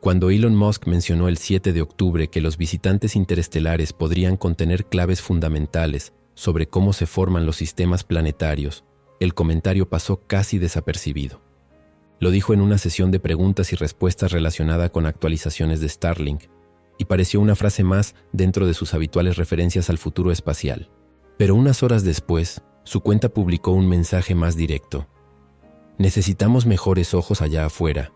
Cuando Elon Musk mencionó el 7 de octubre que los visitantes interestelares podrían contener claves fundamentales sobre cómo se forman los sistemas planetarios, el comentario pasó casi desapercibido. Lo dijo en una sesión de preguntas y respuestas relacionada con actualizaciones de Starlink, y pareció una frase más dentro de sus habituales referencias al futuro espacial. Pero unas horas después, su cuenta publicó un mensaje más directo. Necesitamos mejores ojos allá afuera.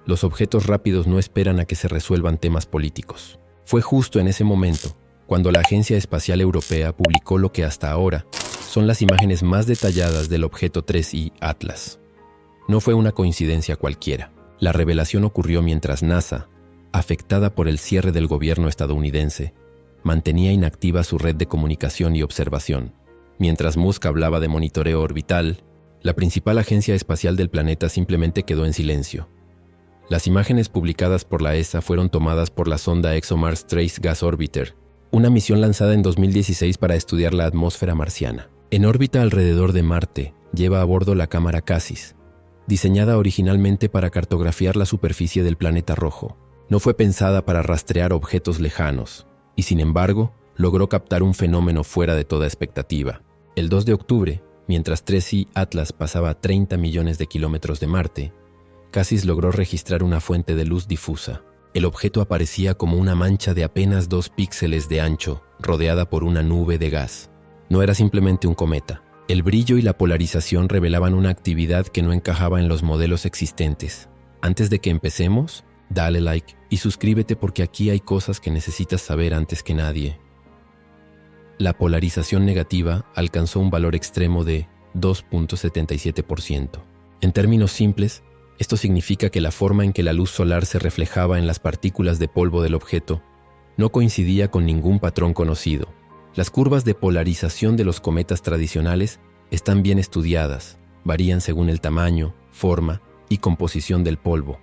Los objetos rápidos no esperan a que se resuelvan temas políticos. Fue justo en ese momento, cuando la Agencia Espacial Europea publicó lo que hasta ahora son las imágenes más detalladas del objeto 3I Atlas. No fue una coincidencia cualquiera. La revelación ocurrió mientras NASA, afectada por el cierre del gobierno estadounidense, mantenía inactiva su red de comunicación y observación. Mientras Musk hablaba de monitoreo orbital, la principal agencia espacial del planeta simplemente quedó en silencio. Las imágenes publicadas por la ESA fueron tomadas por la sonda ExoMars Trace Gas Orbiter, una misión lanzada en 2016 para estudiar la atmósfera marciana. En órbita alrededor de Marte, lleva a bordo la cámara Cassis, diseñada originalmente para cartografiar la superficie del planeta rojo. No fue pensada para rastrear objetos lejanos, y sin embargo, logró captar un fenómeno fuera de toda expectativa. El 2 de octubre, mientras 3I Atlas pasaba a 30 millones de kilómetros de Marte, Cassis logró registrar una fuente de luz difusa. El objeto aparecía como una mancha de apenas 2 píxeles de ancho, rodeada por una nube de gas. No era simplemente un cometa. El brillo y la polarización revelaban una actividad que no encajaba en los modelos existentes. Antes de que empecemos, dale like y suscríbete porque aquí hay cosas que necesitas saber antes que nadie. La polarización negativa alcanzó un valor extremo de 2.77%. En términos simples, esto significa que la forma en que la luz solar se reflejaba en las partículas de polvo del objeto no coincidía con ningún patrón conocido. Las curvas de polarización de los cometas tradicionales están bien estudiadas, varían según el tamaño, forma y composición del polvo.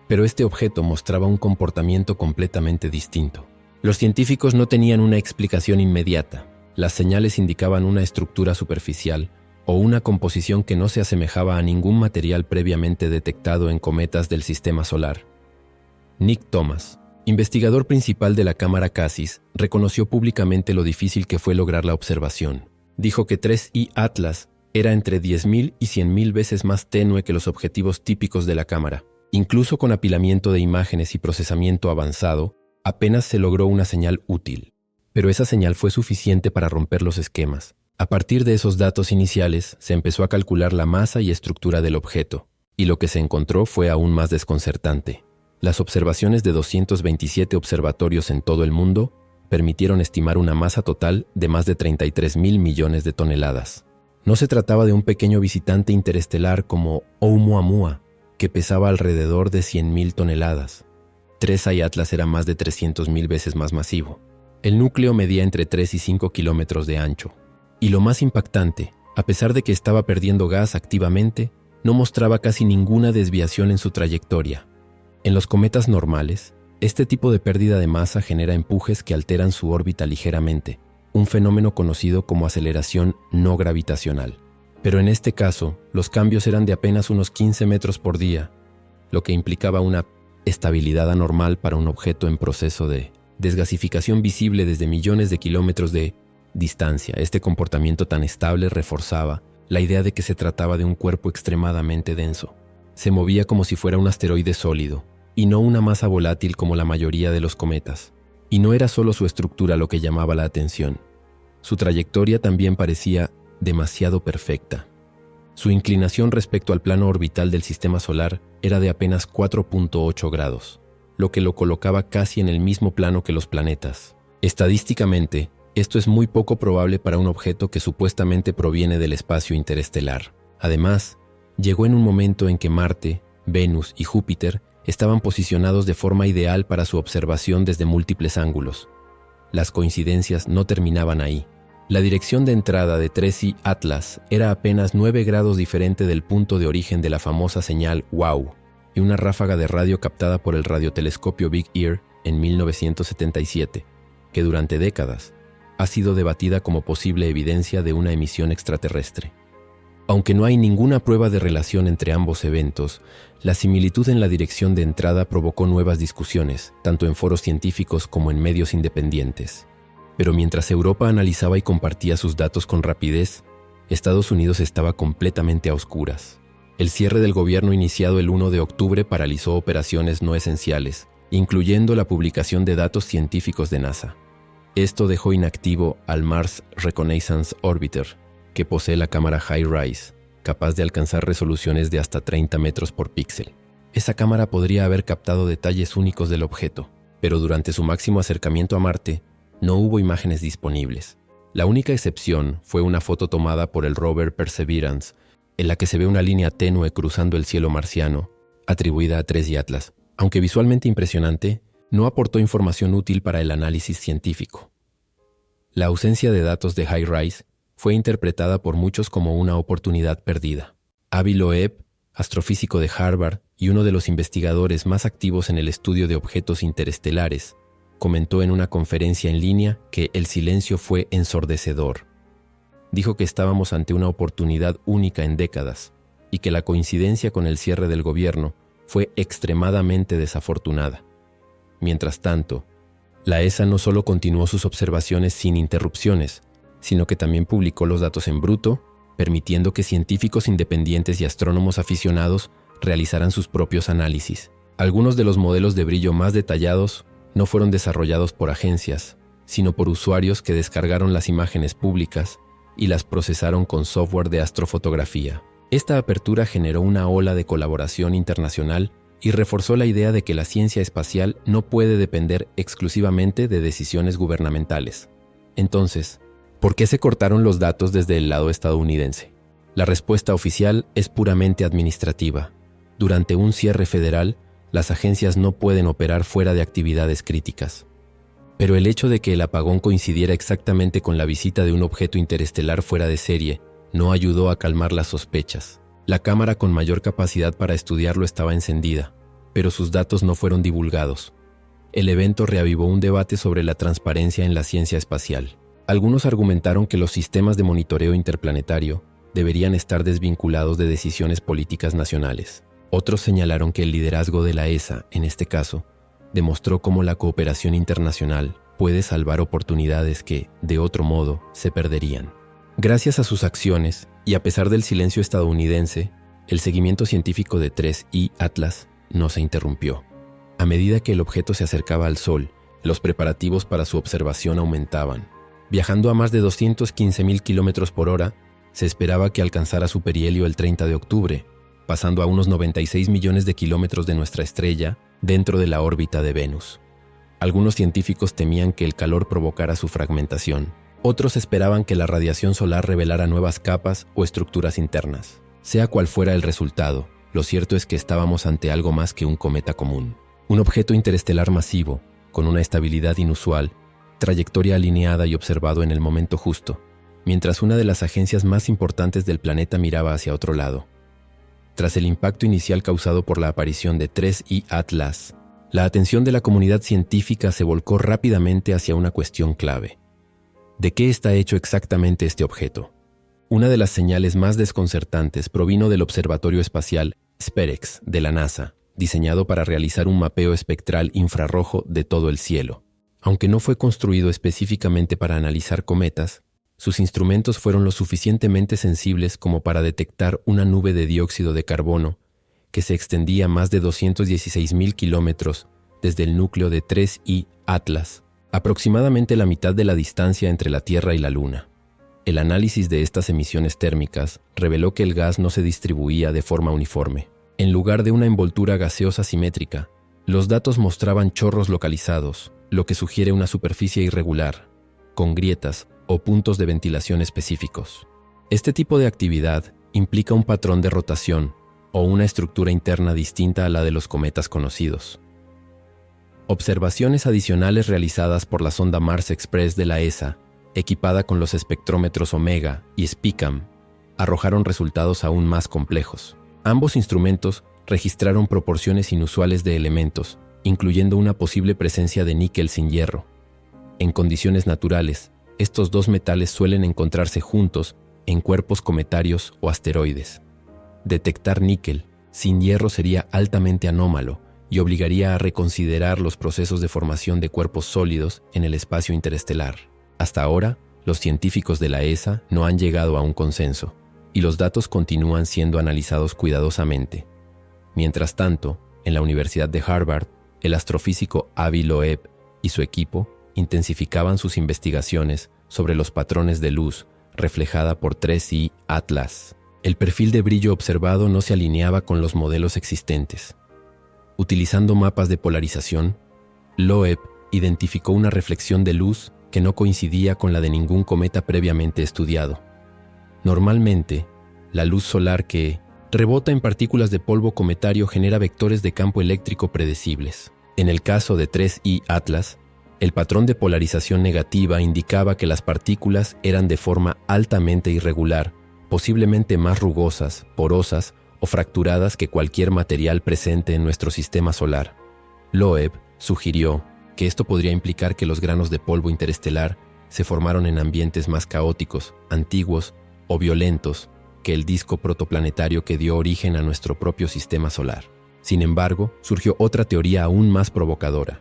Pero este objeto mostraba un comportamiento completamente distinto. Los científicos no tenían una explicación inmediata. Las señales indicaban una estructura superficial o una composición que no se asemejaba a ningún material previamente detectado en cometas del sistema solar. Nick Thomas, investigador principal de la cámara Cassis, reconoció públicamente lo difícil que fue lograr la observación. Dijo que 3I Atlas era entre 10.000 y 100.000 veces más tenue que los objetivos típicos de la cámara. Incluso con apilamiento de imágenes y procesamiento avanzado, apenas se logró una señal útil. Pero esa señal fue suficiente para romper los esquemas. A partir de esos datos iniciales, se empezó a calcular la masa y estructura del objeto, y lo que se encontró fue aún más desconcertante. Las observaciones de 227 observatorios en todo el mundo permitieron estimar una masa total de más de 33.000 millones de toneladas. No se trataba de un pequeño visitante interestelar como Oumuamua, que pesaba alrededor de 100.000 toneladas. 3I Atlas era más de 300.000 veces más masivo. El núcleo medía entre 3 y 5 kilómetros de ancho. Y lo más impactante, a pesar de que estaba perdiendo gas activamente, no mostraba casi ninguna desviación en su trayectoria. En los cometas normales, este tipo de pérdida de masa genera empujes que alteran su órbita ligeramente, un fenómeno conocido como aceleración no gravitacional. Pero en este caso, los cambios eran de apenas unos 15 metros por día, lo que implicaba una estabilidad anormal para un objeto en proceso de desgasificación visible desde millones de kilómetros de distancia. Este comportamiento tan estable reforzaba la idea de que se trataba de un cuerpo extremadamente denso. Se movía como si fuera un asteroide sólido, y no una masa volátil como la mayoría de los cometas. Y no era solo su estructura lo que llamaba la atención. Su trayectoria también parecía demasiado perfecta. Su inclinación respecto al plano orbital del sistema solar era de apenas 4.8 grados, lo que lo colocaba casi en el mismo plano que los planetas. Estadísticamente, esto es muy poco probable para un objeto que supuestamente proviene del espacio interestelar. Además, llegó en un momento en que Marte, Venus y Júpiter estaban posicionados de forma ideal para su observación desde múltiples ángulos. Las coincidencias no terminaban ahí. La dirección de entrada de 3I Atlas era apenas 9 grados diferente del punto de origen de la famosa señal WOW, y una ráfaga de radio captada por el radiotelescopio Big Ear en 1977, que durante décadas ha sido debatida como posible evidencia de una emisión extraterrestre. Aunque no hay ninguna prueba de relación entre ambos eventos, la similitud en la dirección de entrada provocó nuevas discusiones, tanto en foros científicos como en medios independientes. Pero mientras Europa analizaba y compartía sus datos con rapidez, Estados Unidos estaba completamente a oscuras. El cierre del gobierno iniciado el 1 de octubre paralizó operaciones no esenciales, incluyendo la publicación de datos científicos de NASA. Esto dejó inactivo al Mars Reconnaissance Orbiter, que posee la cámara HiRISE, capaz de alcanzar resoluciones de hasta 30 metros por píxel. Esa cámara podría haber captado detalles únicos del objeto, pero durante su máximo acercamiento a Marte, no hubo imágenes disponibles. La única excepción fue una foto tomada por el rover Perseverance, en la que se ve una línea tenue cruzando el cielo marciano, atribuida a 3 y Atlas. Aunque visualmente impresionante, no aportó información útil para el análisis científico. La ausencia de datos de HiRISE fue interpretada por muchos como una oportunidad perdida. Avi Loeb, astrofísico de Harvard y uno de los investigadores más activos en el estudio de objetos interestelares, comentó en una conferencia en línea que el silencio fue ensordecedor. Dijo que estábamos ante una oportunidad única en décadas y que la coincidencia con el cierre del gobierno fue extremadamente desafortunada. Mientras tanto, la ESA no solo continuó sus observaciones sin interrupciones, sino que también publicó los datos en bruto, permitiendo que científicos independientes y astrónomos aficionados realizaran sus propios análisis. Algunos de los modelos de brillo más detallados no fueron desarrollados por agencias, sino por usuarios que descargaron las imágenes públicas y las procesaron con software de astrofotografía. Esta apertura generó una ola de colaboración internacional y reforzó la idea de que la ciencia espacial no puede depender exclusivamente de decisiones gubernamentales. Entonces, ¿por qué se cortaron los datos desde el lado estadounidense? La respuesta oficial es puramente administrativa. Durante un cierre federal, las agencias no pueden operar fuera de actividades críticas. Pero el hecho de que el apagón coincidiera exactamente con la visita de un objeto interestelar fuera de serie no ayudó a calmar las sospechas. La cámara con mayor capacidad para estudiarlo estaba encendida, pero sus datos no fueron divulgados. El evento reavivó un debate sobre la transparencia en la ciencia espacial. Algunos argumentaron que los sistemas de monitoreo interplanetario deberían estar desvinculados de decisiones políticas nacionales. Otros señalaron que el liderazgo de la ESA, en este caso, demostró cómo la cooperación internacional puede salvar oportunidades que, de otro modo, se perderían. Gracias a sus acciones, y a pesar del silencio estadounidense, el seguimiento científico de 3I Atlas no se interrumpió. A medida que el objeto se acercaba al Sol, los preparativos para su observación aumentaban. Viajando a más de 215.000 km por hora, se esperaba que alcanzara su perihelio el 30 de octubre, pasando a unos 96 millones de kilómetros de nuestra estrella dentro de la órbita de Venus. Algunos científicos temían que el calor provocara su fragmentación. Otros esperaban que la radiación solar revelara nuevas capas o estructuras internas. Sea cual fuera el resultado, lo cierto es que estábamos ante algo más que un cometa común. Un objeto interestelar masivo, con una estabilidad inusual, trayectoria alineada y observado en el momento justo, mientras una de las agencias más importantes del planeta miraba hacia otro lado. Tras el impacto inicial causado por la aparición de 3I Atlas, la atención de la comunidad científica se volcó rápidamente hacia una cuestión clave. ¿De qué está hecho exactamente este objeto? Una de las señales más desconcertantes provino del Observatorio Espacial SpaceX de la NASA, diseñado para realizar un mapeo espectral infrarrojo de todo el cielo. Aunque no fue construido específicamente para analizar cometas, sus instrumentos fueron lo suficientemente sensibles como para detectar una nube de dióxido de carbono que se extendía más de 216.000 kilómetros desde el núcleo de 3I Atlas, aproximadamente la mitad de la distancia entre la Tierra y la Luna. El análisis de estas emisiones térmicas reveló que el gas no se distribuía de forma uniforme. En lugar de una envoltura gaseosa simétrica, los datos mostraban chorros localizados, lo que sugiere una superficie irregular, con grietas o puntos de ventilación específicos. Este tipo de actividad implica un patrón de rotación o una estructura interna distinta a la de los cometas conocidos. Observaciones adicionales realizadas por la sonda Mars Express de la ESA, equipada con los espectrómetros Omega y SPICAM, arrojaron resultados aún más complejos. Ambos instrumentos registraron proporciones inusuales de elementos, incluyendo una posible presencia de níquel sin hierro. En condiciones naturales, estos dos metales suelen encontrarse juntos en cuerpos cometarios o asteroides. Detectar níquel sin hierro sería altamente anómalo y obligaría a reconsiderar los procesos de formación de cuerpos sólidos en el espacio interestelar. Hasta ahora, los científicos de la ESA no han llegado a un consenso, y los datos continúan siendo analizados cuidadosamente. Mientras tanto, en la Universidad de Harvard, el astrofísico Avi Loeb y su equipo intensificaban sus investigaciones sobre los patrones de luz reflejada por 3I Atlas. El perfil de brillo observado no se alineaba con los modelos existentes. Utilizando mapas de polarización, Loeb identificó una reflexión de luz que no coincidía con la de ningún cometa previamente estudiado. Normalmente, la luz solar que rebota en partículas de polvo cometario genera vectores de campo eléctrico predecibles. En el caso de 3I Atlas, el patrón de polarización negativa indicaba que las partículas eran de forma altamente irregular, posiblemente más rugosas, porosas o fracturadas que cualquier material presente en nuestro sistema solar. Loeb sugirió que esto podría implicar que los granos de polvo interestelar se formaron en ambientes más caóticos, antiguos o violentos que el disco protoplanetario que dio origen a nuestro propio sistema solar. Sin embargo, surgió otra teoría aún más provocadora.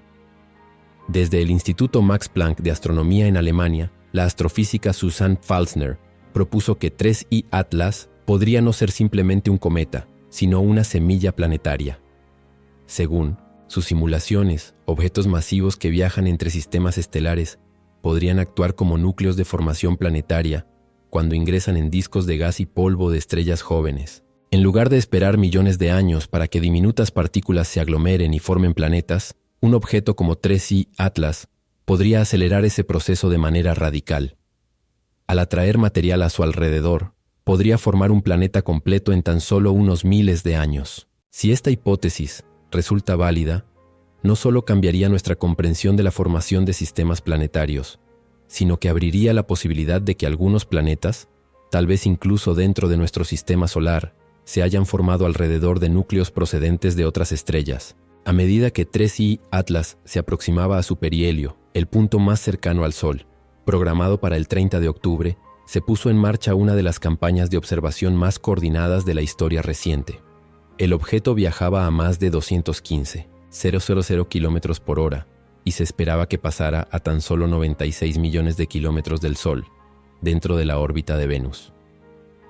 Desde el Instituto Max Planck de Astronomía en Alemania, la astrofísica Susanne Pfalzner propuso que 3I Atlas podría no ser simplemente un cometa, sino una semilla planetaria. Según sus simulaciones, objetos masivos que viajan entre sistemas estelares podrían actuar como núcleos de formación planetaria cuando ingresan en discos de gas y polvo de estrellas jóvenes. En lugar de esperar millones de años para que diminutas partículas se aglomeren y formen planetas, un objeto como 3I Atlas podría acelerar ese proceso de manera radical. Al atraer material a su alrededor, podría formar un planeta completo en tan solo unos miles de años. Si esta hipótesis resulta válida, no solo cambiaría nuestra comprensión de la formación de sistemas planetarios, sino que abriría la posibilidad de que algunos planetas, tal vez incluso dentro de nuestro sistema solar, se hayan formado alrededor de núcleos procedentes de otras estrellas. A medida que 3I Atlas se aproximaba a su perihelio, el punto más cercano al Sol, programado para el 30 de octubre, se puso en marcha una de las campañas de observación más coordinadas de la historia reciente. El objeto viajaba a más de 215,000 kilómetros por hora y se esperaba que pasara a tan solo 96 millones de kilómetros del Sol, dentro de la órbita de Venus.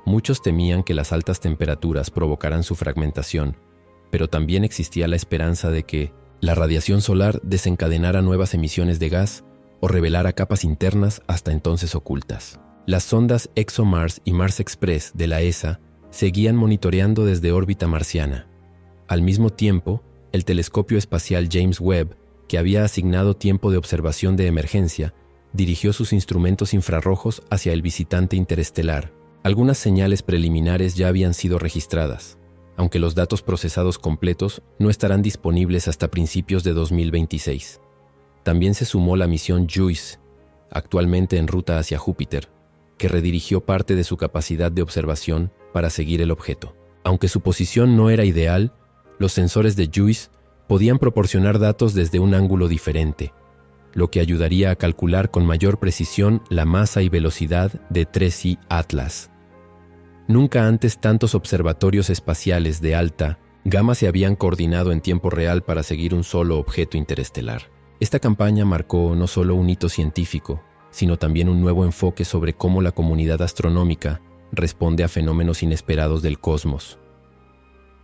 Muchos temían que las altas temperaturas provocaran su fragmentación, pero también existía la esperanza de que la radiación solar desencadenara nuevas emisiones de gas o revelara capas internas hasta entonces ocultas. Las sondas ExoMars y Mars Express de la ESA seguían monitoreando desde órbita marciana. Al mismo tiempo, el telescopio espacial James Webb, que había asignado tiempo de observación de emergencia, dirigió sus instrumentos infrarrojos hacia el visitante interestelar. Algunas señales preliminares ya habían sido registradas, aunque los datos procesados completos no estarán disponibles hasta principios de 2026. También se sumó la misión JUICE, actualmente en ruta hacia Júpiter, que redirigió parte de su capacidad de observación para seguir el objeto. Aunque su posición no era ideal, los sensores de JUICE podían proporcionar datos desde un ángulo diferente, lo que ayudaría a calcular con mayor precisión la masa y velocidad de 3I Atlas. Nunca antes tantos observatorios espaciales de alta gama se habían coordinado en tiempo real para seguir un solo objeto interestelar. Esta campaña marcó no solo un hito científico, sino también un nuevo enfoque sobre cómo la comunidad astronómica responde a fenómenos inesperados del cosmos.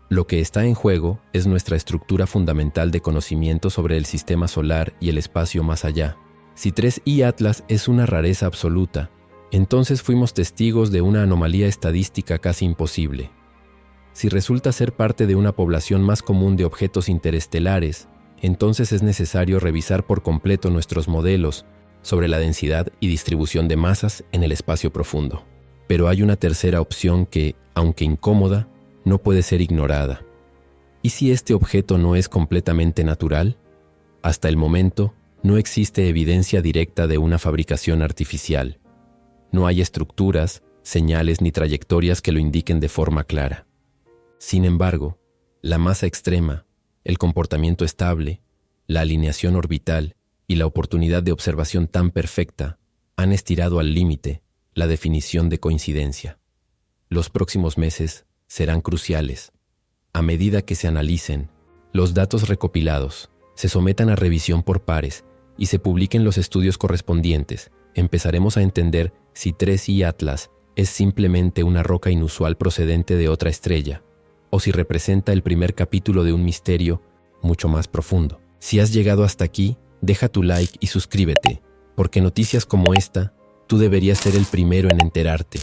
Lo que está en juego es nuestra estructura fundamental de conocimiento sobre el sistema solar y el espacio más allá. Si 3I Atlas es una rareza absoluta, entonces fuimos testigos de una anomalía estadística casi imposible. Si resulta ser parte de una población más común de objetos interestelares, entonces es necesario revisar por completo nuestros modelos sobre la densidad y distribución de masas en el espacio profundo. Pero hay una tercera opción que, aunque incómoda, no puede ser ignorada. ¿Y si este objeto no es completamente natural? Hasta el momento, no existe evidencia directa de una fabricación artificial. No hay estructuras, señales ni trayectorias que lo indiquen de forma clara. Sin embargo, la masa extrema, el comportamiento estable, la alineación orbital y la oportunidad de observación tan perfecta han estirado al límite la definición de coincidencia. Los próximos meses serán cruciales. A medida que se analicen los datos recopilados, se sometan a revisión por pares y se publiquen los estudios correspondientes, empezaremos a entender si 3i Atlas es simplemente una roca inusual procedente de otra estrella, o si representa el primer capítulo de un misterio mucho más profundo. Si has llegado hasta aquí, deja tu like y suscríbete, porque noticias como esta, tú deberías ser el primero en enterarte.